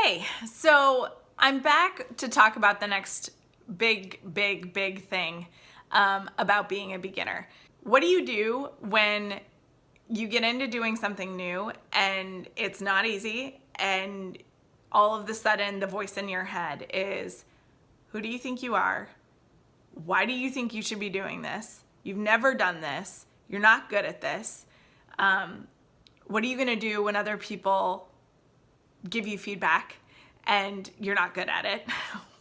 Hey, so I'm back to talk about the next big thing about being a beginner. What do you do when you get into doing something new and it's not easy, and all of a sudden the voice in your head is, who do you think you are? Why do you think you should be doing this? You've never done this. You're not good at this. What are you going to do when other people give you feedback and you're not good at it?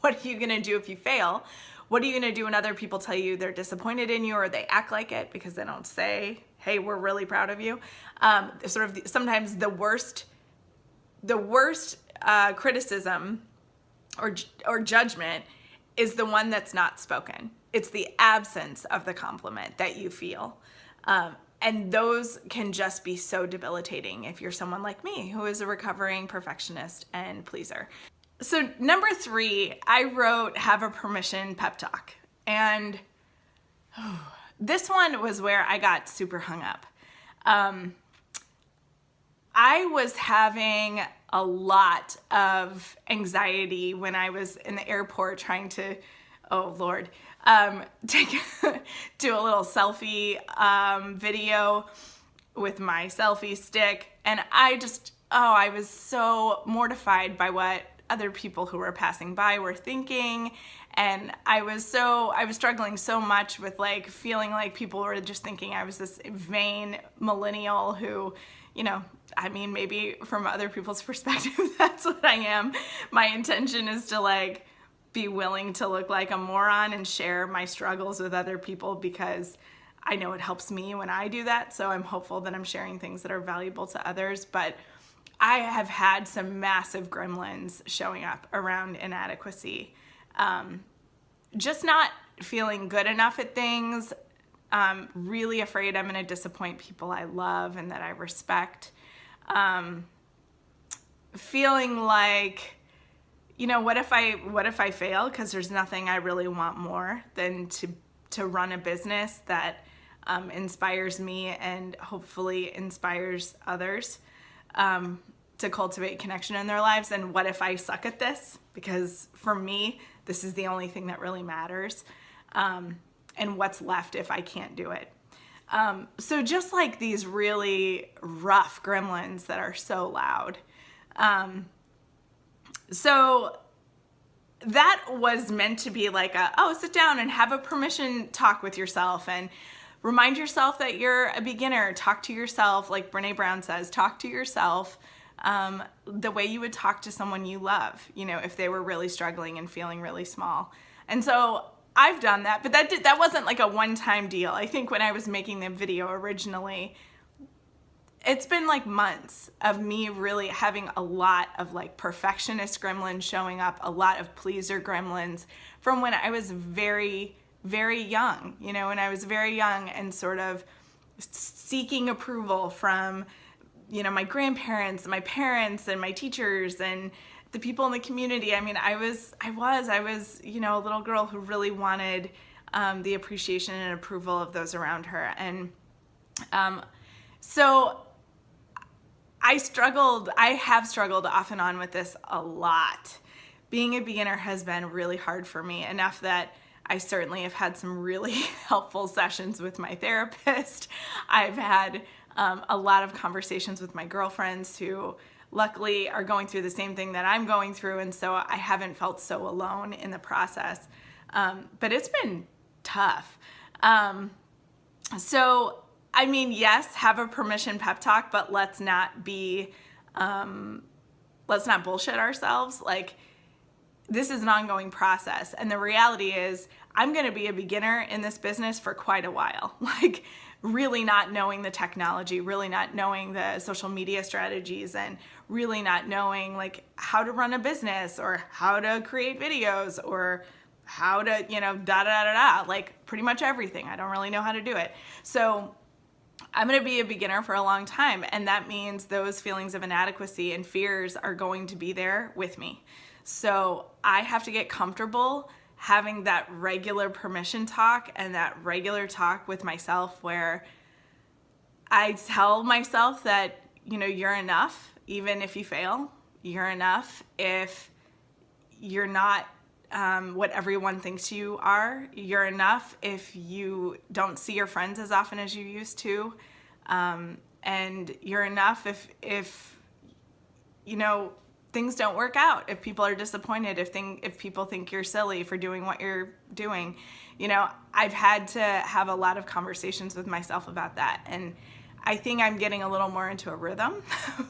What are you going to do if you fail? What are you going to do when other people tell you they're disappointed in you, or they act like it because they don't say, hey, we're really proud of you? Sometimes the worst criticism or judgment is the one that's not spoken. It's the absence of the compliment that you feel. And those can just be so debilitating if you're someone like me, who is a recovering perfectionist and pleaser. So number 3, I wrote have a permission pep talk. And this one was where I got super hung up. I was having a lot of anxiety when I was in the airport trying to, oh Lord, do a little selfie video with my selfie stick. And I was so mortified by what other people who were passing by were thinking. And I was struggling so much with feeling like people were just thinking I was this vain millennial who, maybe from other people's perspective, that's what I am. My intention is to be willing to look like a moron and share my struggles with other people, because I know it helps me when I do that. So I'm hopeful that I'm sharing things that are valuable to others. But I have had some massive gremlins showing up around inadequacy. Just not feeling good enough at things. Really afraid I'm going to disappoint people I love and that I respect. Feeling like, what if I fail? Because there's nothing I really want more than to run a business that inspires me and hopefully inspires others to cultivate connection in their lives. And what if I suck at this? Because for me, this is the only thing that really matters. And what's left if I can't do it? So just these really rough gremlins that are so loud. So that was meant to be sit down and have a permission talk with yourself and remind yourself that you're a beginner. Talk to yourself, like Brene Brown says, talk to yourself the way you would talk to someone you love, if they were really struggling and feeling really small. And so I've done that, but that wasn't a one-time deal. I think when I was making the video originally, it's been months of me really having a lot of perfectionist gremlins showing up, a lot of pleaser gremlins from when I was very, very young, when I was very young and sort of seeking approval from, my grandparents, my parents, and my teachers, and the people in the community. I was, a little girl who really wanted the appreciation and approval of those around her. And so I have struggled off and on with this a lot. Being a beginner has been really hard for me, enough that I certainly have had some really helpful sessions with my therapist. I've had a lot of conversations with my girlfriends who luckily are going through the same thing that I'm going through, and so I haven't felt so alone in the process. But it's been tough. Yes, have a permission pep talk, but let's not bullshit ourselves. This is an ongoing process. And the reality is I'm going to be a beginner in this business for quite a while. Really not knowing the technology, really not knowing the social media strategies, and really not knowing how to run a business or how to create videos or how to, pretty much everything. I don't really know how to do it. So I'm going to be a beginner for a long time, and that means those feelings of inadequacy and fears are going to be there with me. So I have to get comfortable having that regular permission talk and that regular talk with myself where I tell myself that, you're enough even if you fail. You're enough if you're not what everyone thinks you are. You're enough if you don't see your friends as often as you used to. And you're enough if you know, things don't work out, if people are disappointed, if people think you're silly for doing what you're doing. You know, I've had to have a lot of conversations with myself about that, and I think I'm getting a little more into a rhythm,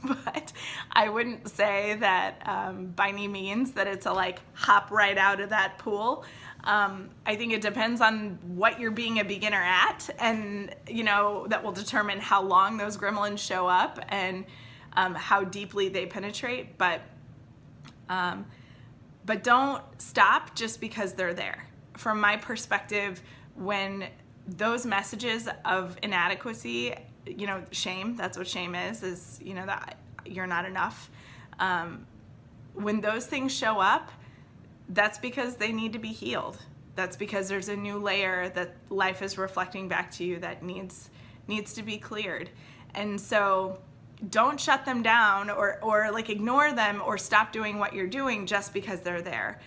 but I wouldn't say that by any means that it's a like hop right out of that pool. I think it depends on what you're being a beginner at, and you know, that will determine how long those gremlins show up and how deeply they penetrate, but don't stop just because they're there. From my perspective, when those messages of inadequacy, you know, shame, that's what shame is, you know, that you're not enough. When those things show up, that's because they need to be healed. That's because there's a new layer that life is reflecting back to you that needs to be cleared. And so don't shut them down or like ignore them or stop doing what you're doing just because they're there.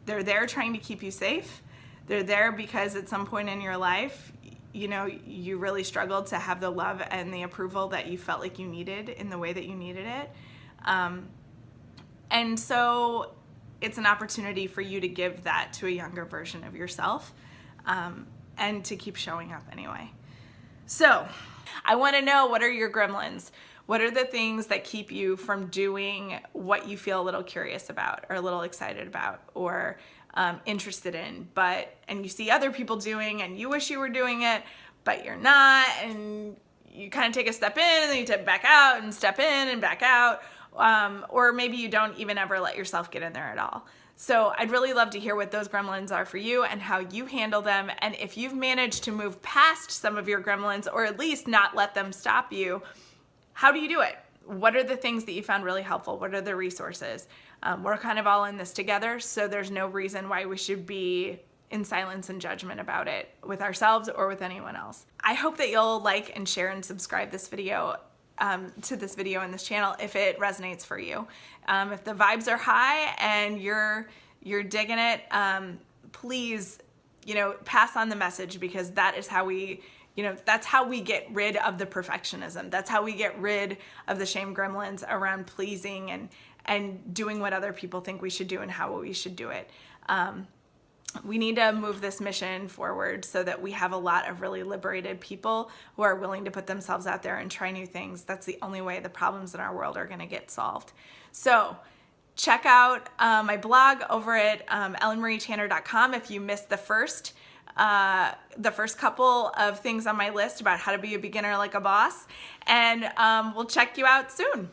They're there trying to keep you safe. They're there because at some point in your life, you know, you really struggled to have the love and the approval that you felt like you needed in the way that you needed it. And so it's an opportunity for you to give that to a younger version of yourself, and to keep showing up anyway. So I want to know, what are your gremlins? What are the things that keep you from doing what you feel a little curious about or a little excited about or interested in, and you see other people doing and you wish you were doing it, but you're not, and you kind of take a step in and then you step back out and step in and back out, or maybe you don't even ever let yourself get in there at all. So I'd really love to hear what those gremlins are for you and how you handle them, and if you've managed to move past some of your gremlins or at least not let them stop you, how do you do it? What are the things that you found really helpful? What are the resources? We're kind of all in this together, so there's no reason why we should be in silence and judgment about it with ourselves or with anyone else. I hope that you'll like and share and subscribe this video to this video and this channel if it resonates for you. If the vibes are high and you're digging it, please, you know, pass on the message, because that is how we, you know, that's how we get rid of the perfectionism. That's how we get rid of the shame gremlins around pleasing and doing what other people think we should do and how we should do it. We need to move this mission forward so that we have a lot of really liberated people who are willing to put themselves out there and try new things. That's the only way the problems in our world are going to get solved. So check out my blog over at ellenmarietanner.com if you missed the first couple of things on my list about how to be a beginner like a boss, and we'll check you out soon.